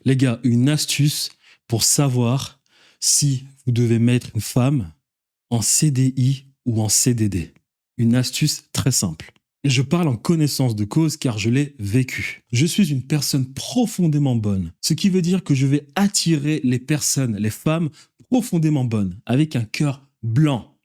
Les gars, une astuce pour savoir si vous devez mettre une femme en CDI ou en CDD. Une astuce très simple. Et je parle en connaissance de cause car je l'ai vécu. Je suis une personne profondément bonne, ce qui veut dire que je vais attirer les personnes, les femmes profondément bonnes, avec un cœur blanc.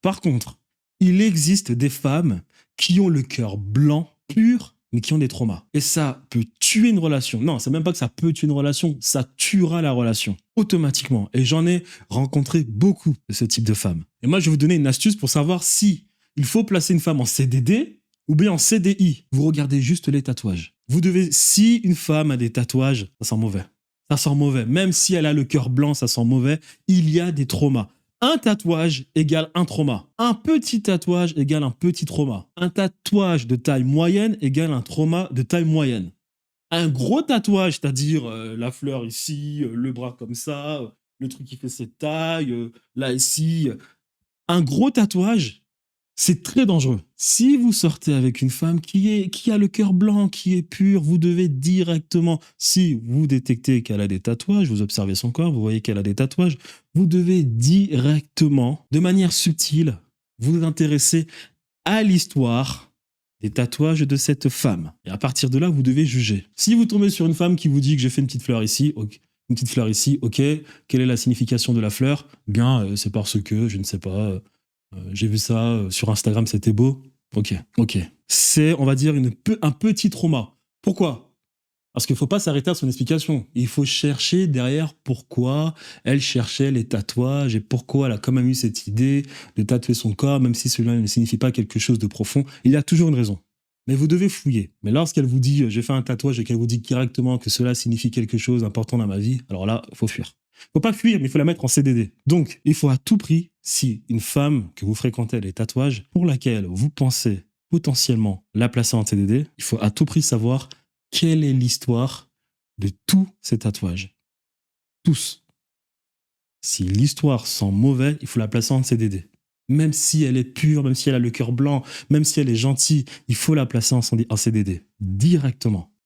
Par contre, il existe des femmes qui ont le cœur blanc, pur, mais qui ont des traumas. Et ça peut tuer une relation. Non, c'est même pas que ça peut tuer une relation, ça tuera la relation automatiquement. Et j'en ai rencontré beaucoup de ce type de femmes. Et moi, je vais vous donner une astuce pour savoir si il faut placer une femme en CDD ou bien en CDI. Vous regardez juste les tatouages. Vous devez, si une femme a des tatouages, ça sent mauvais. Ça sent mauvais. Même si elle a le cœur blanc, ça sent mauvais. Il y a des traumas. Un tatouage égale un trauma. Un petit tatouage égale un petit trauma. Un tatouage de taille moyenne égale un trauma de taille moyenne. Un gros tatouage, c'est-à-dire la fleur ici, le bras comme ça, le truc qui fait cette taille, là ici. Un gros tatouage, c'est très dangereux. Si vous sortez avec une femme qui a le cœur blanc, qui est pure, vous devez directement, si vous détectez qu'elle a des tatouages, vous observez son corps, vous voyez qu'elle a des tatouages, vous devez directement, de manière subtile, vous intéresser à l'histoire des tatouages de cette femme. Et à partir de là, vous devez juger. Si vous tombez sur une femme qui vous dit que j'ai fait une petite fleur ici, ok, quelle est la signification de la fleur? Bien, c'est parce que, je ne sais pas, j'ai vu ça sur Instagram, c'était beau. Ok. C'est, on va dire, un petit trauma. Pourquoi? Parce qu'il ne faut pas s'arrêter à son explication. Il faut chercher derrière pourquoi elle cherchait les tatouages et pourquoi elle a quand même eu cette idée de tatouer son corps, même si cela ne signifie pas quelque chose de profond. Il y a toujours une raison. Mais vous devez fouiller. Mais lorsqu'elle vous dit j'ai fait un tatouage et qu'elle vous dit directement que cela signifie quelque chose d'important dans ma vie, alors là, il faut fuir. Il ne faut pas fuir, mais il faut la mettre en CDD. Donc, il faut à tout prix, si une femme que vous fréquentez a des tatouages, pour laquelle vous pensez potentiellement la placer en CDD, il faut à tout prix savoir quelle est l'histoire de tous ces tatouages. Tous. Si l'histoire sent mauvais, il faut la placer en CDD. Même si elle est pure, même si elle a le cœur blanc, même si elle est gentille, il faut la placer en CDD directement.